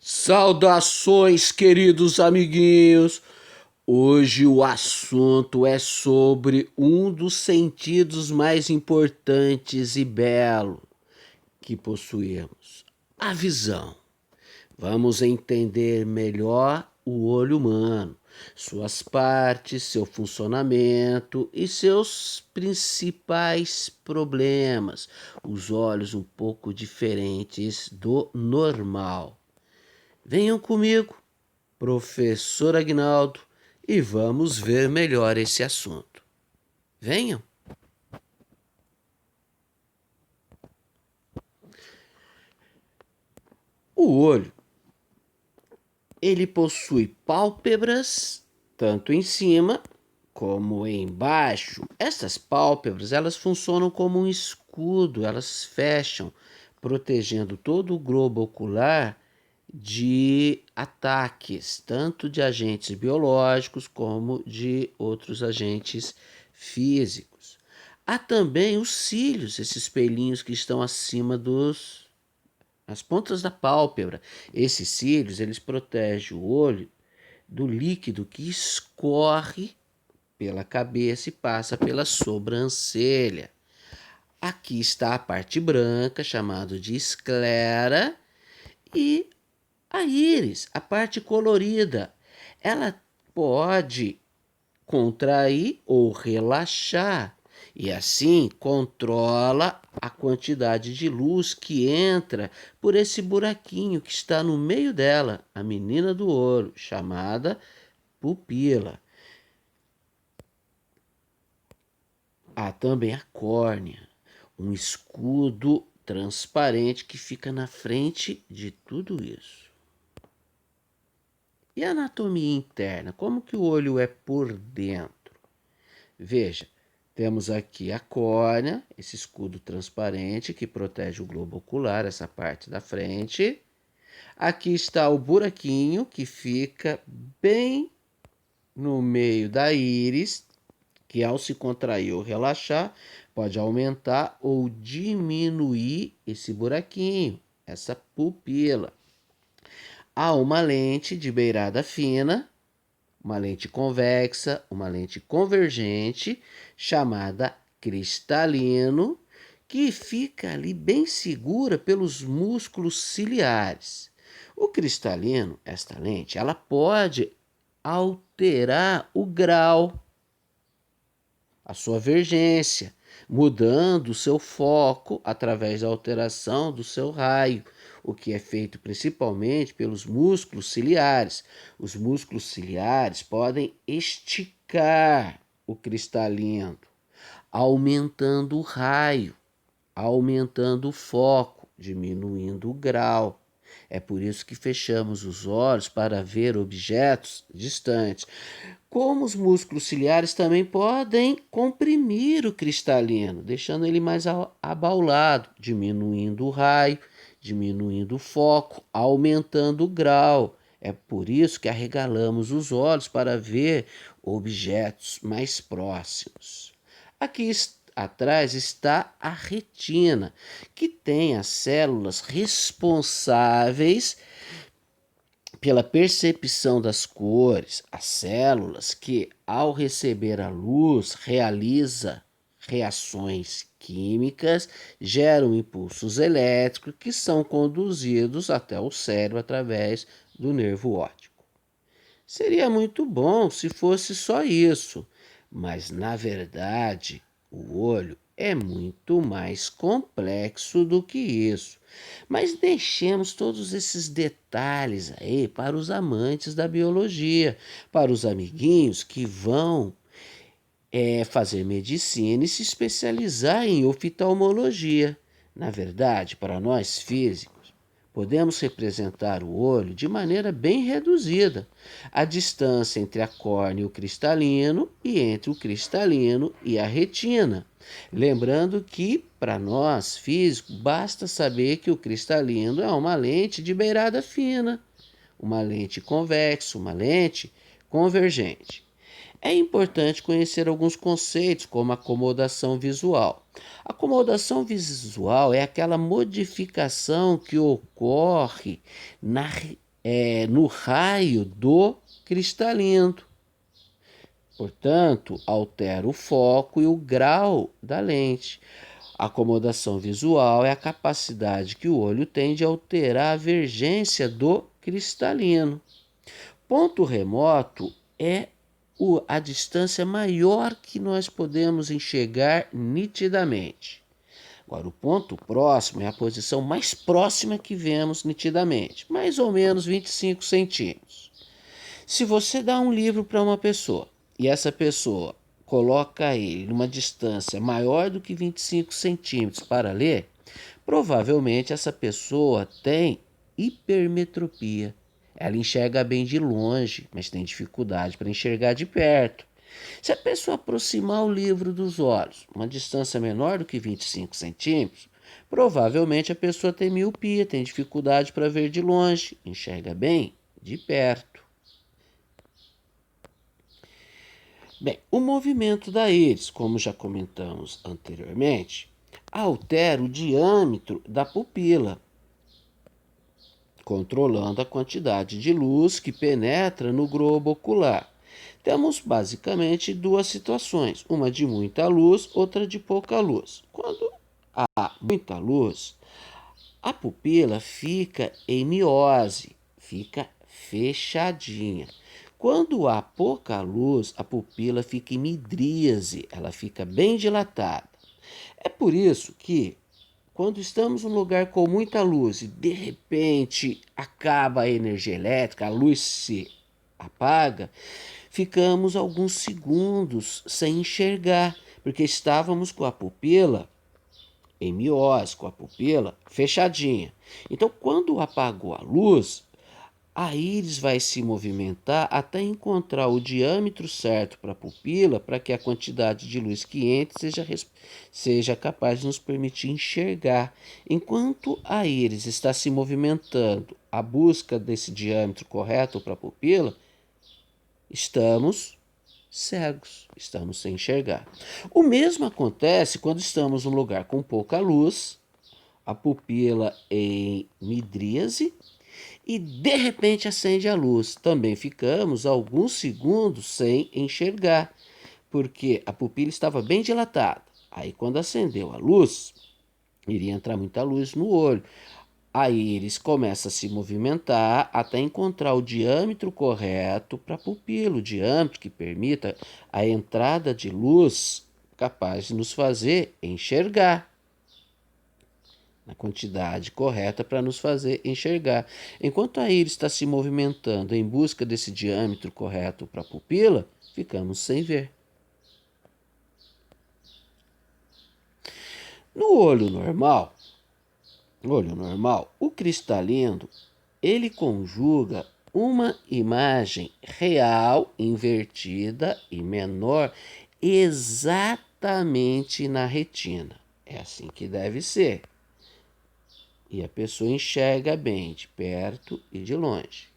Saudações, queridos amiguinhos! Hoje o assunto é sobre um dos sentidos mais importantes e belo que possuímos, a visão. Vamos entender melhor o olho humano, suas partes, seu funcionamento e seus principais problemas. Os olhos um pouco diferentes do normal. Venham comigo, professor Agnaldo, e vamos ver melhor esse assunto. Venham. O olho, ele possui pálpebras tanto em cima como embaixo. Essas pálpebras, elas funcionam como um escudo, elas fecham, protegendo todo o globo ocular de ataques, tanto de agentes biológicos como de outros agentes físicos. Há também os cílios, esses pelinhos que estão acima as pontas da pálpebra. Esses cílios, eles protegem o olho do líquido que escorre pela cabeça e passa pela sobrancelha. Aqui está a parte branca, chamada de esclera, e a íris, a parte colorida, ela pode contrair ou relaxar e assim controla a quantidade de luz que entra por esse buraquinho que está no meio dela, a menina do olho, chamada pupila. Há também a córnea, um escudo transparente que fica na frente de tudo isso. E a anatomia interna? Como que o olho é por dentro? Veja, temos aqui a córnea, esse escudo transparente que protege o globo ocular, essa parte da frente. Aqui está o buraquinho que fica bem no meio da íris, que ao se contrair ou relaxar, pode aumentar ou diminuir esse buraquinho, essa pupila. Há uma lente de beirada fina, uma lente convexa, uma lente convergente, chamada cristalino, que fica ali bem segura pelos músculos ciliares. O cristalino, esta lente, ela pode alterar o grau, a sua vergência, mudando o seu foco através da alteração do seu raio, o que é feito principalmente pelos músculos ciliares. Os músculos ciliares podem esticar o cristalino, aumentando o raio, aumentando o foco, diminuindo o grau. É por isso que fechamos os olhos para ver objetos distantes. Como os músculos ciliares também podem comprimir o cristalino, deixando ele mais abaulado, diminuindo o raio, diminuindo o foco, aumentando o grau. É por isso que arregalamos os olhos para ver objetos mais próximos. Aqui atrás está a retina, que tem as células responsáveis pela percepção das cores, as células que, ao receber a luz, realiza reações químicas, geram impulsos elétricos que são conduzidos até o cérebro através do nervo óptico. Seria muito bom se fosse só isso, mas na verdade o olho é muito mais complexo do que isso. Mas deixemos todos esses detalhes aí para os amantes da biologia, para os amiguinhos que vão fazer medicina e se especializar em oftalmologia. Na verdade, para nós físicos, podemos representar o olho de maneira bem reduzida. A distância entre a córnea e o cristalino e entre o cristalino e a retina. Lembrando que, para nós físicos, basta saber que o cristalino é uma lente de beirada fina, uma lente convexa, uma lente convergente. É importante conhecer alguns conceitos, como acomodação visual. Acomodação visual é aquela modificação que ocorre no raio do cristalino. Portanto, altera o foco e o grau da lente. A acomodação visual é a capacidade que o olho tem de alterar a vergência do cristalino. Ponto remoto é a distância maior que nós podemos enxergar nitidamente. Agora, o ponto próximo é a posição mais próxima que vemos nitidamente, mais ou menos 25 centímetros. Se você dá um livro para uma pessoa e essa pessoa coloca ele numa distância maior do que 25 centímetros para ler, provavelmente essa pessoa tem hipermetropia. Ela enxerga bem de longe, mas tem dificuldade para enxergar de perto. Se a pessoa aproximar o livro dos olhos, uma distância menor do que 25 centímetros, provavelmente a pessoa tem miopia, tem dificuldade para ver de longe, enxerga bem de perto. Bem, o movimento da íris, como já comentamos anteriormente, altera o diâmetro da pupila, controlando a quantidade de luz que penetra no globo ocular. Temos basicamente duas situações, uma de muita luz, outra de pouca luz. Quando há muita luz, a pupila fica em miose, fica fechadinha. Quando há pouca luz, a pupila fica em midríase, ela fica bem dilatada. É por isso que, quando estamos num lugar com muita luz e de repente acaba a energia elétrica, a luz se apaga, ficamos alguns segundos sem enxergar, porque estávamos com a pupila em miose, com a pupila fechadinha. Então, quando apagou a luz, a íris vai se movimentar até encontrar o diâmetro certo para a pupila, para que a quantidade de luz que entre seja capaz de nos permitir enxergar. Enquanto a íris está se movimentando à busca desse diâmetro correto para a pupila, estamos cegos, estamos sem enxergar. O mesmo acontece quando estamos num lugar com pouca luz, a pupila em midríase, e de repente acende a luz. Também ficamos alguns segundos sem enxergar, porque a pupila estava bem dilatada. Aí, quando acendeu a luz, iria entrar muita luz no olho. A íris começa a se movimentar até encontrar o diâmetro correto para a pupila, o diâmetro que permita a entrada de luz capaz de nos fazer enxergar na quantidade correta para nos fazer enxergar. Enquanto a íris está se movimentando em busca desse diâmetro correto para a pupila, ficamos sem ver. No olho normal, o cristalino, ele conjuga uma imagem real, invertida e menor exatamente na retina. É assim que deve ser. E a pessoa enxerga bem de perto e de longe.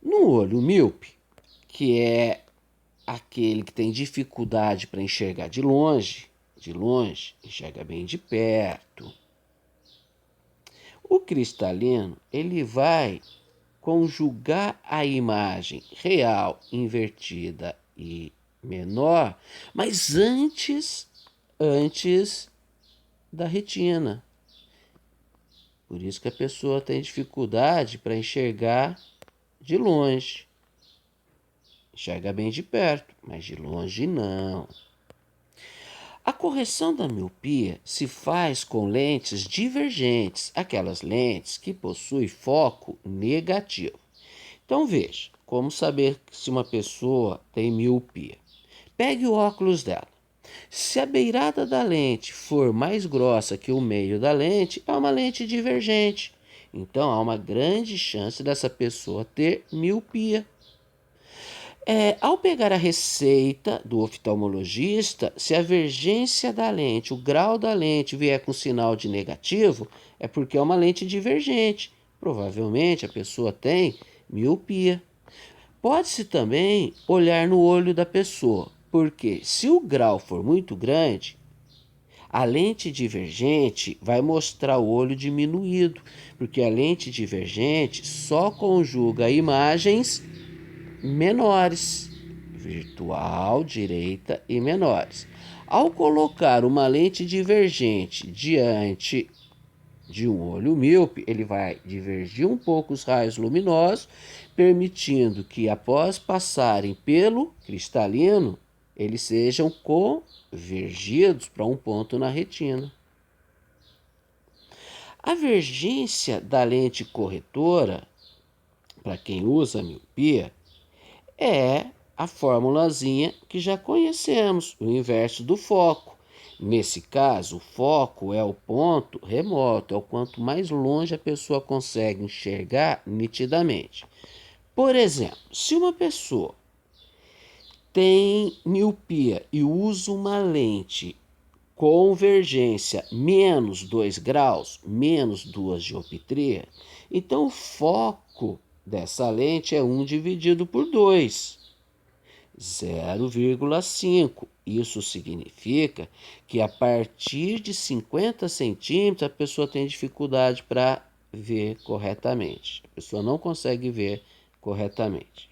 No olho míope, que é aquele que tem dificuldade para enxergar de longe, enxerga bem de perto. O cristalino, ele vai conjugar a imagem real, invertida e menor, mas antes da retina. Por isso que a pessoa tem dificuldade para enxergar de longe. Enxerga bem de perto, mas de longe não. A correção da miopia se faz com lentes divergentes, aquelas lentes que possuem foco negativo. Então veja, como saber se uma pessoa tem miopia? Pegue o óculos dela. Se a beirada da lente for mais grossa que o meio da lente, é uma lente divergente. Então há uma grande chance dessa pessoa ter miopia. Ao pegar a receita do oftalmologista, se a vergência da lente, o grau da lente vier com sinal de negativo, é porque é uma lente divergente. Provavelmente a pessoa tem miopia. Pode-se também olhar no olho da pessoa, porque se o grau for muito grande, A lente divergente vai mostrar o olho diminuído, porque a lente divergente só conjuga imagens menores, virtual, direita e menores. Ao colocar uma lente divergente diante de um olho míope, ele vai divergir um pouco os raios luminosos, permitindo que, após passarem pelo cristalino, eles sejam convergidos para um ponto na retina. A vergência da lente corretora, para quem usa miopia, é a formulazinha que já conhecemos, o inverso do foco. Nesse caso, o foco é o ponto remoto, é o quanto mais longe a pessoa consegue enxergar nitidamente. Por exemplo, se uma pessoa tem miopia e usa uma lente convergência menos 2 graus, menos 2 dioptria, então o foco dessa lente é 1 dividido por 2. 0,5. Isso significa que a partir de 50 centímetros a pessoa tem dificuldade para ver corretamente. A pessoa não consegue ver corretamente.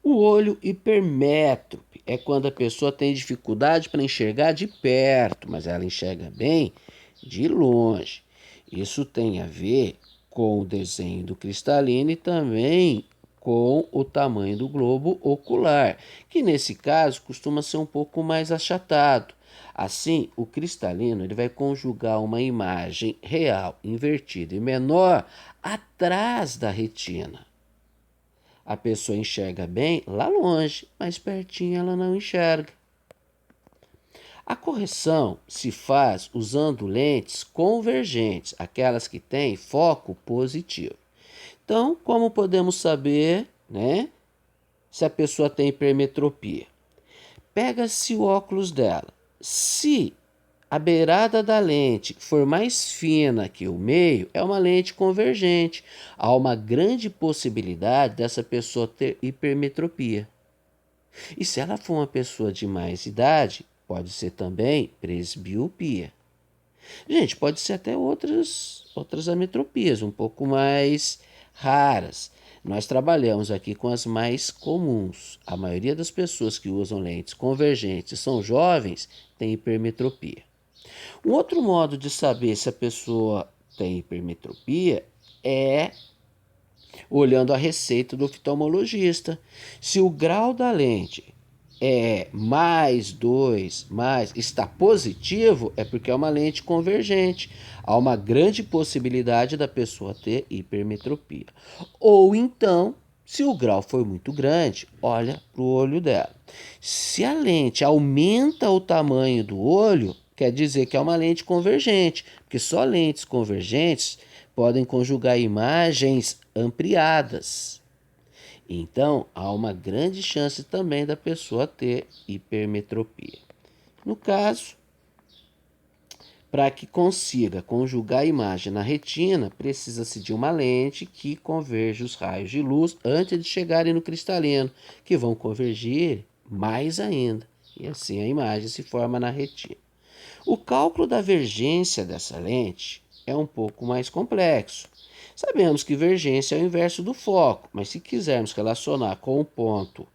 O olho hipermétrope é quando a pessoa tem dificuldade para enxergar de perto, mas ela enxerga bem de longe. Isso tem a ver com o desenho do cristalino e também com o tamanho do globo ocular, que nesse caso costuma ser um pouco mais achatado. Assim, o cristalino ele vai conjugar uma imagem real, invertida e menor atrás da retina. A pessoa enxerga bem lá longe, mas pertinho ela não enxerga. A correção se faz usando lentes convergentes, aquelas que têm foco positivo. Então, como podemos saber, se a pessoa tem hipermetropia? Pega-se o óculos dela. Se a beirada da lente for mais fina que o meio, é uma lente convergente. Há uma grande possibilidade dessa pessoa ter hipermetropia. E se ela for uma pessoa de mais idade, pode ser também presbiopia. Gente, pode ser até outras ametropias, um pouco mais raras. Nós trabalhamos aqui com as mais comuns. A maioria das pessoas que usam lentes convergentes e são jovens tem hipermetropia. Um outro modo de saber se a pessoa tem hipermetropia é olhando a receita do oftalmologista. Se o grau da lente é mais 2, está positivo, é porque é uma lente convergente. Há uma grande possibilidade da pessoa ter hipermetropia. Ou então, se o grau for muito grande, olha para o olho dela. Se a lente aumenta o tamanho do olho, quer dizer que é uma lente convergente, porque só lentes convergentes podem conjugar imagens ampliadas. Então, há uma grande chance também da pessoa ter hipermetropia. No caso, para que consiga conjugar a imagem na retina, precisa-se de uma lente que converja os raios de luz antes de chegarem no cristalino, que vão convergir mais ainda. E assim a imagem se forma na retina. O cálculo da vergência dessa lente é um pouco mais complexo. Sabemos que vergência é o inverso do foco, mas se quisermos relacionar com o ponto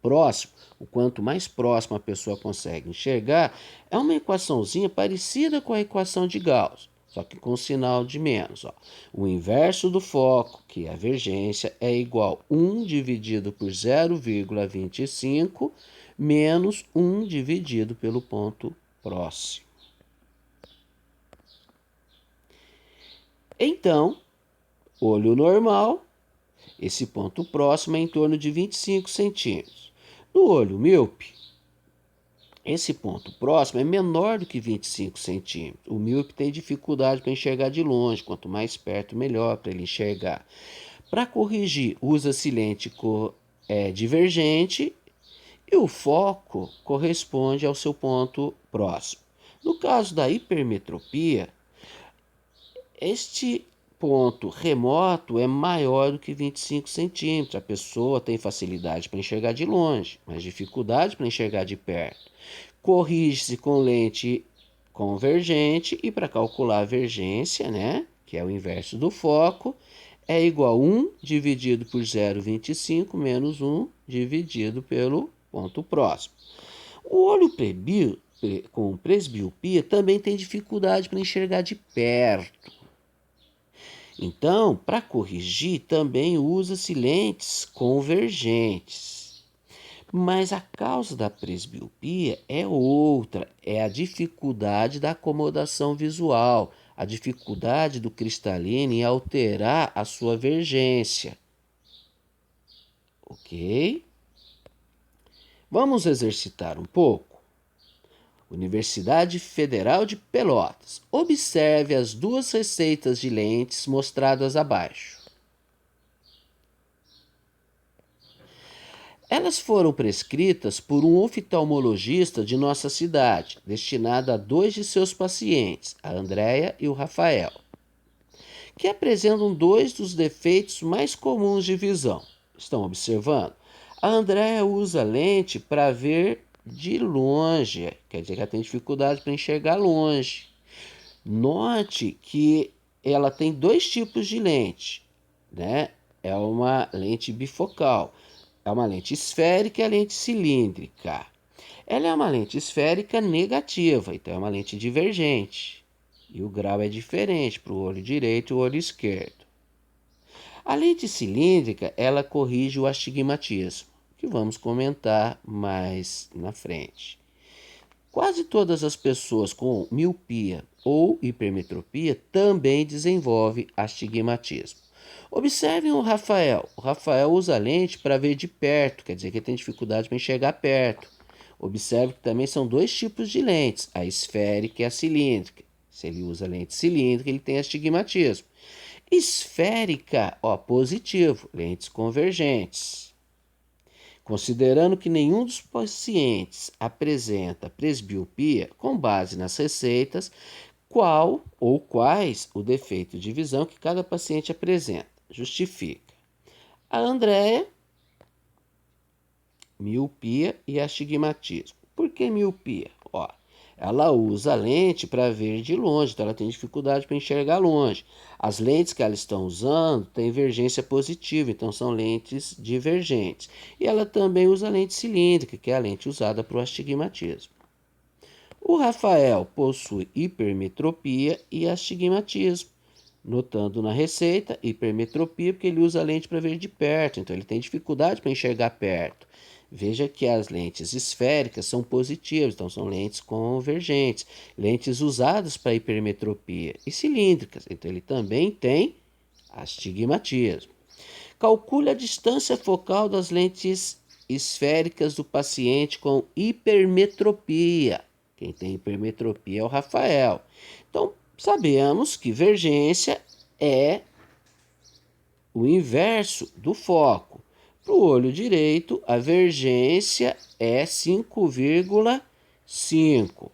próximo, o quanto mais próximo a pessoa consegue enxergar, é uma equaçãozinha parecida com a equação de Gauss, só que com sinal de menos. O inverso do foco, que é a vergência, é igual a 1 dividido por 0,25 menos 1 dividido pelo ponto próximo. Então, olho normal, esse ponto próximo é em torno de 25 centímetros. No olho míope, esse ponto próximo é menor do que 25 centímetros. O míope tem dificuldade para enxergar de longe, quanto mais perto, melhor para ele enxergar. Para corrigir, usa-se lente divergente e o foco corresponde ao seu ponto próximo. No caso da hipermetropia, este ponto remoto é maior do que 25 centímetros. A pessoa tem facilidade para enxergar de longe, mas dificuldade para enxergar de perto. corrige-se com lente convergente e para calcular a vergência, né, que é o inverso do foco, é igual a 1 dividido por 0,25 menos 1 dividido pelo ponto próximo. O olho com presbiopia também tem dificuldade para enxergar de perto. Então, para corrigir, também usa-se lentes convergentes. Mas a causa da presbiopia é outra, é a dificuldade da acomodação visual, a dificuldade do cristalino em alterar a sua vergência. Ok? Vamos exercitar um pouco? Universidade Federal de Pelotas. Observe as duas receitas de lentes mostradas abaixo. Elas foram prescritas por um oftalmologista de nossa cidade, destinada a 2 de seus pacientes, a Andréia e o Rafael, que apresentam 2 dos defeitos mais comuns de visão. Estão observando? A Andréia usa lente para ver de longe, quer dizer que ela tem dificuldade para enxergar longe. Note que ela tem 2 tipos de lente, né? É uma lente bifocal. É uma lente esférica e a lente cilíndrica. Ela é uma lente esférica negativa, então é uma lente divergente. E o grau é diferente para o olho direito e o olho esquerdo. A lente cilíndrica, ela corrige o astigmatismo, que vamos comentar mais na frente. Quase todas as pessoas com miopia ou hipermetropia também desenvolvem astigmatismo. Observem o Rafael. O Rafael usa lente para ver de perto, quer dizer que ele tem dificuldade para enxergar perto. Observe que também são 2 tipos de lentes, a esférica e a cilíndrica. Se ele usa lente cilíndrica, ele tem astigmatismo. Esférica, positivo, lentes convergentes. Considerando que nenhum dos pacientes apresenta presbiopia, com base nas receitas, qual ou quais o defeito de visão que cada paciente apresenta? Justifica. A Andréia, miopia e astigmatismo. Por que miopia? Ela usa lente para ver de longe, então ela tem dificuldade para enxergar longe. As lentes que ela está usando têm vergência positiva, então são lentes divergentes. E ela também usa lente cilíndrica, que é a lente usada para o astigmatismo. O Rafael possui hipermetropia e astigmatismo, notando na receita hipermetropia porque ele usa lente para ver de perto, então ele tem dificuldade para enxergar perto. Veja que as lentes esféricas são positivas, então são lentes convergentes, lentes usadas para hipermetropia e cilíndricas, então ele também tem astigmatismo. Calcule a distância focal das lentes esféricas do paciente com hipermetropia. Quem tem hipermetropia é o Rafael. Então, sabemos que vergência é o inverso do foco. Para o olho direito, a vergência é 5,5.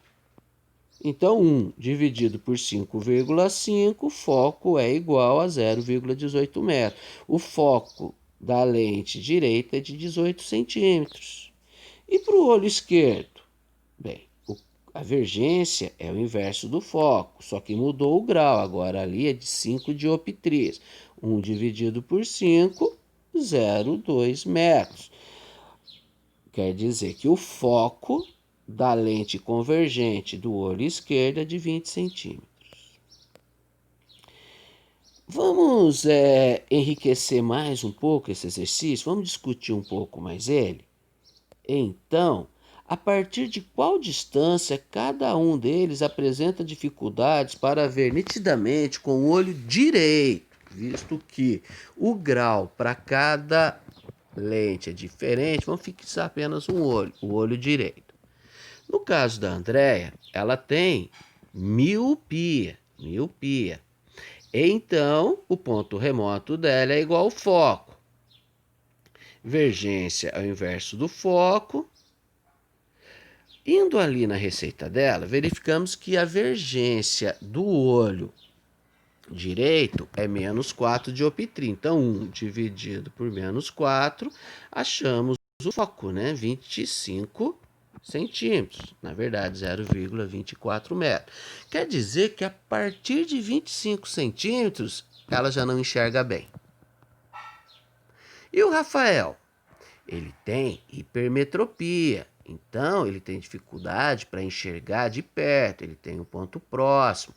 Então, 1 dividido por 5,5, foco é igual a 0,18 metros. O foco da lente direita é de 18 centímetros. E para o olho esquerdo? Bem, a vergência é o inverso do foco, só que mudou o grau. Agora ali é de 5 dioptrias. 1 dividido por 5, 0,2 metros. Quer dizer que o foco da lente convergente do olho esquerdo é de 20 centímetros. Vamos enriquecer mais um pouco esse exercício? Vamos discutir um pouco mais ele? Então, a partir de qual distância cada um deles apresenta dificuldades para ver nitidamente com o olho direito, visto que o grau para cada lente é diferente, vamos fixar apenas um olho, o olho direito. No caso da Andréia, ela tem miopia. Então, o ponto remoto dela é igual ao foco. Vergência é o inverso do foco. Indo ali na receita dela, verificamos que a vergência do olho direito é menos 4 dioptria. Então, 1 dividido por menos 4, achamos o foco, né? 25 centímetros, na verdade 0,24 metros. Quer dizer que a partir de 25 centímetros ela já não enxerga bem. E o Rafael? Ele tem hipermetropia, então ele tem dificuldade para enxergar de perto, ele tem um ponto próximo.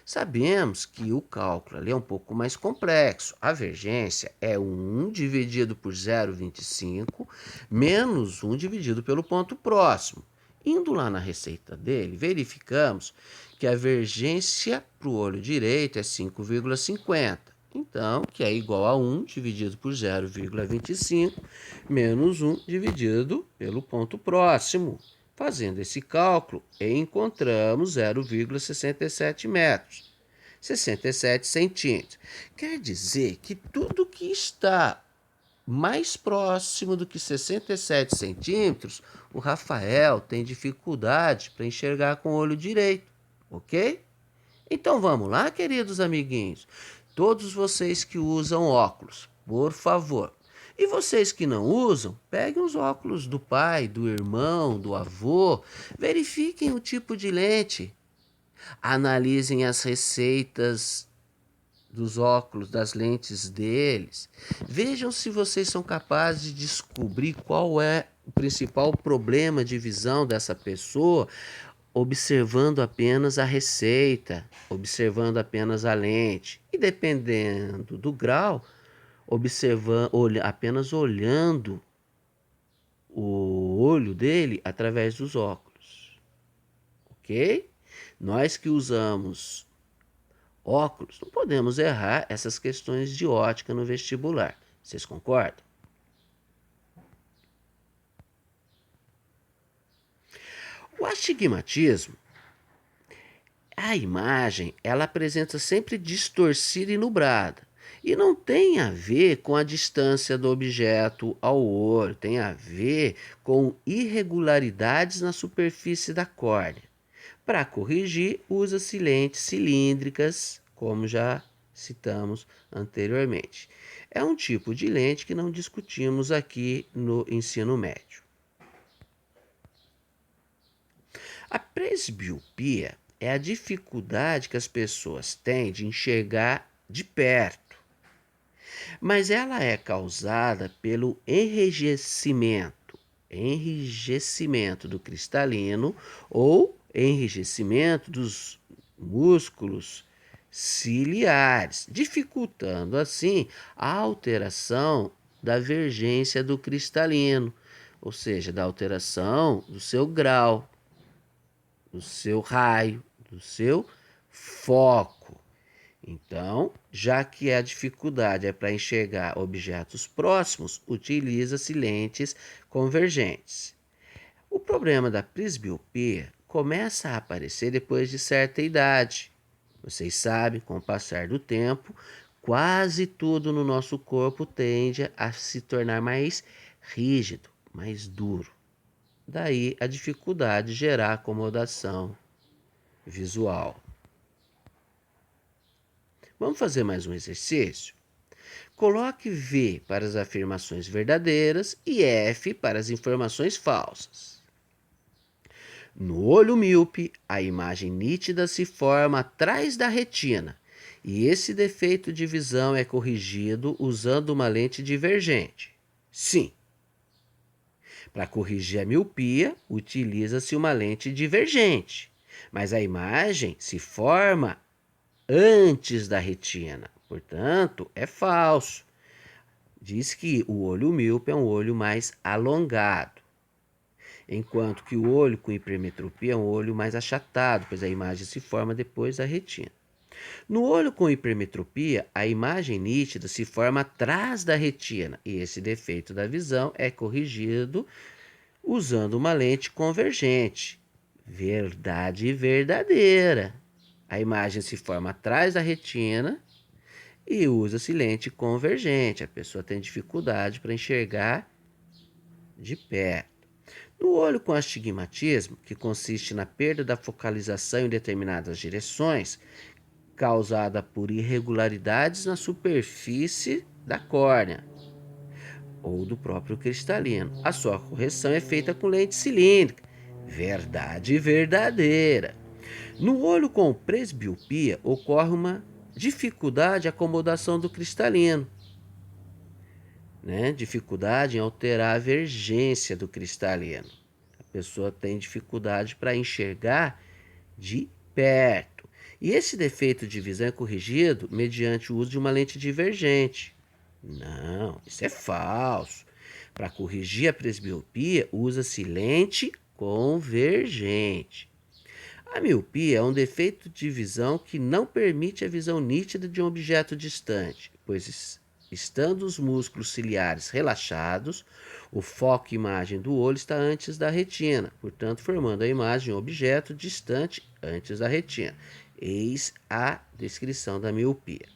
Sabemos que o cálculo ali é um pouco mais complexo. A vergência é 1 dividido por 0,25 menos 1 dividido pelo ponto próximo. Indo lá na receita dele, verificamos que a vergência para o olho direito é 5,50. Então, que é igual a 1 dividido por 0,25 menos 1 dividido pelo ponto próximo. Fazendo esse cálculo, encontramos 0,67 metros, 67 centímetros. Quer dizer que tudo que está mais próximo do que 67 centímetros, o Rafael tem dificuldade para enxergar com o olho direito, ok? Então vamos lá, queridos amiguinhos. Todos vocês que usam óculos, por favor. E vocês que não usam, peguem os óculos do pai, do irmão, do avô, verifiquem o tipo de lente, analisem as receitas dos óculos, das lentes deles. Vejam se vocês são capazes de descobrir qual é o principal problema de visão dessa pessoa, observando apenas a receita, observando apenas a lente. E dependendo do grau, apenas olhando o olho dele através dos óculos. Ok? Nós que usamos óculos, não podemos errar essas questões de ótica no vestibular. Vocês concordam? O astigmatismo, a imagem, ela apresenta sempre distorcida e nublada. E não tem a ver com a distância do objeto ao olho, tem a ver com irregularidades na superfície da córnea. Para corrigir, usa-se lentes cilíndricas, como já citamos anteriormente. É um tipo de lente que não discutimos aqui no ensino médio. A presbiopia é a dificuldade que as pessoas têm de enxergar de perto, mas ela é causada pelo enrijecimento do cristalino ou enrijecimento dos músculos ciliares, dificultando assim a alteração da vergência do cristalino, ou seja, da alteração do seu grau, do seu raio, do seu foco. Então, já que a dificuldade é para enxergar objetos próximos, utiliza-se lentes convergentes. O problema da presbiopia começa a aparecer depois de certa idade. Vocês sabem, com o passar do tempo, quase tudo no nosso corpo tende a se tornar mais rígido, mais duro. Daí a dificuldade de gerar acomodação visual. Vamos fazer mais um exercício? Coloque V para as afirmações verdadeiras e F para as informações falsas. No olho míope, a imagem nítida se forma atrás da retina, e esse defeito de visão é corrigido usando uma lente divergente. Sim. Para corrigir a miopia, utiliza-se uma lente divergente, mas a imagem se forma antes da retina, portanto, é falso. Diz que o olho míope é um olho mais alongado, enquanto que o olho com hipermetropia é um olho mais achatado, pois a imagem se forma depois da retina. No olho com hipermetropia, a imagem nítida se forma atrás da retina, e esse defeito da visão é corrigido usando uma lente convergente. Verdade verdadeira. A imagem se forma atrás da retina e usa-se lente convergente. A pessoa tem dificuldade para enxergar de perto. No olho com astigmatismo, que consiste na perda da focalização em determinadas direções, causada por irregularidades na superfície da córnea ou do próprio cristalino. A sua correção é feita com lente cilíndrica. Verdade verdadeira. No olho com presbiopia ocorre uma dificuldade de acomodação do cristalino, né? Dificuldade em alterar a vergência do cristalino. A pessoa tem dificuldade para enxergar de perto. E esse defeito de visão é corrigido mediante o uso de uma lente divergente. Não, isso é falso. Para corrigir a presbiopia, usa-se lente convergente. A miopia é um defeito de visão que não permite a visão nítida de um objeto distante, pois, estando os músculos ciliares relaxados, o foco e imagem do olho está antes da retina, portanto, formando a imagem de um objeto distante antes da retina. Eis a descrição da miopia.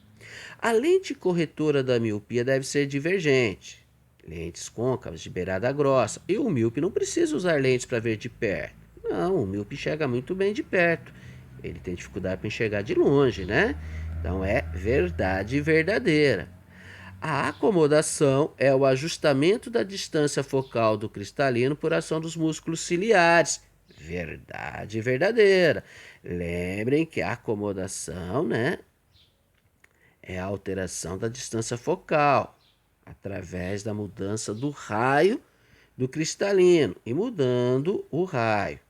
A lente corretora da miopia deve ser divergente, lentes côncavas de beirada grossa, e o míope não precisa usar lentes para ver de perto. Não, o míope enxerga muito bem de perto. Ele tem dificuldade para enxergar de longe, né? Então é verdade verdadeira. A acomodação é o ajustamento da distância focal do cristalino por ação dos músculos ciliares. Verdade verdadeira. Lembrem que a acomodação, né, é a alteração da distância focal através da mudança do raio do cristalino. E mudando o raio,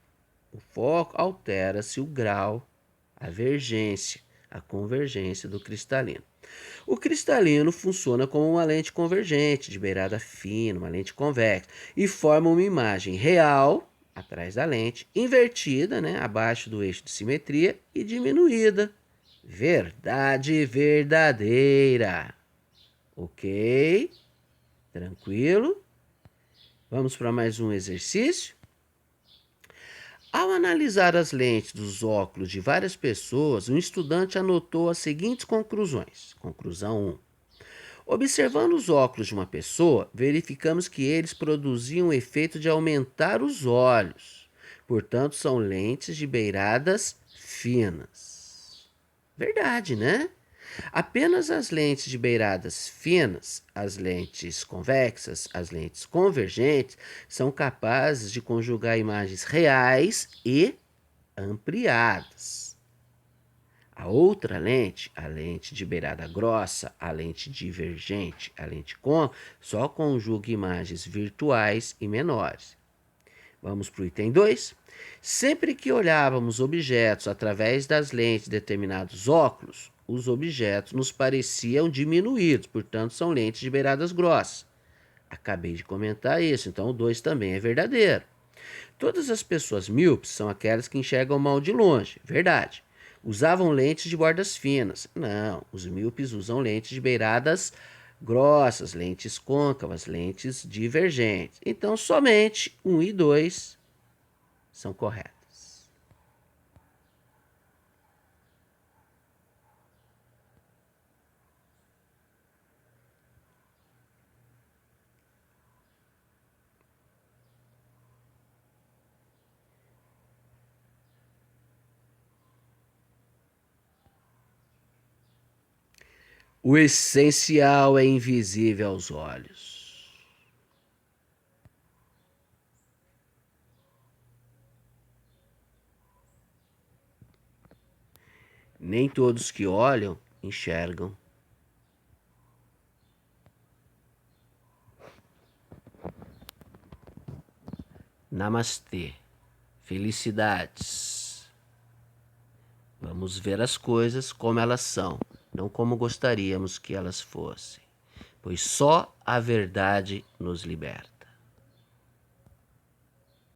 o foco, altera-se o grau, a vergência, a convergência do cristalino. O cristalino funciona como uma lente convergente, de beirada fina, uma lente convexa, e forma uma imagem real, atrás da lente, invertida, né, abaixo do eixo de simetria, e diminuída. Verdade verdadeira. Ok? Tranquilo? Vamos para mais um exercício? Ao analisar as lentes dos óculos de várias pessoas, um estudante anotou as seguintes conclusões. Conclusão 1. Observando os óculos de uma pessoa, verificamos que eles produziam o efeito de aumentar os olhos. Portanto, são lentes de beiradas finas. Verdade, né? Apenas as lentes de beiradas finas, as lentes convexas, as lentes convergentes, são capazes de conjugar imagens reais e ampliadas. A outra lente, a lente de beirada grossa, a lente divergente, a lente côncava, só conjuga imagens virtuais e menores. Vamos para o item 2. Sempre que olhávamos objetos através das lentes de determinados óculos, os objetos nos pareciam diminuídos, portanto, são lentes de beiradas grossas. Acabei de comentar isso, então o 2 também é verdadeiro. Todas as pessoas míopes são aquelas que enxergam mal de longe, verdade. Usavam lentes de bordas finas. Não, os míopes usam lentes de beiradas grossas, lentes côncavas, lentes divergentes. Então, somente 1 e 2 são corretas. O essencial é invisível aos olhos. Nem todos que olham enxergam. Namastê. Felicidades. Vamos ver as coisas como elas são, não como gostaríamos que elas fossem, pois só a verdade nos liberta.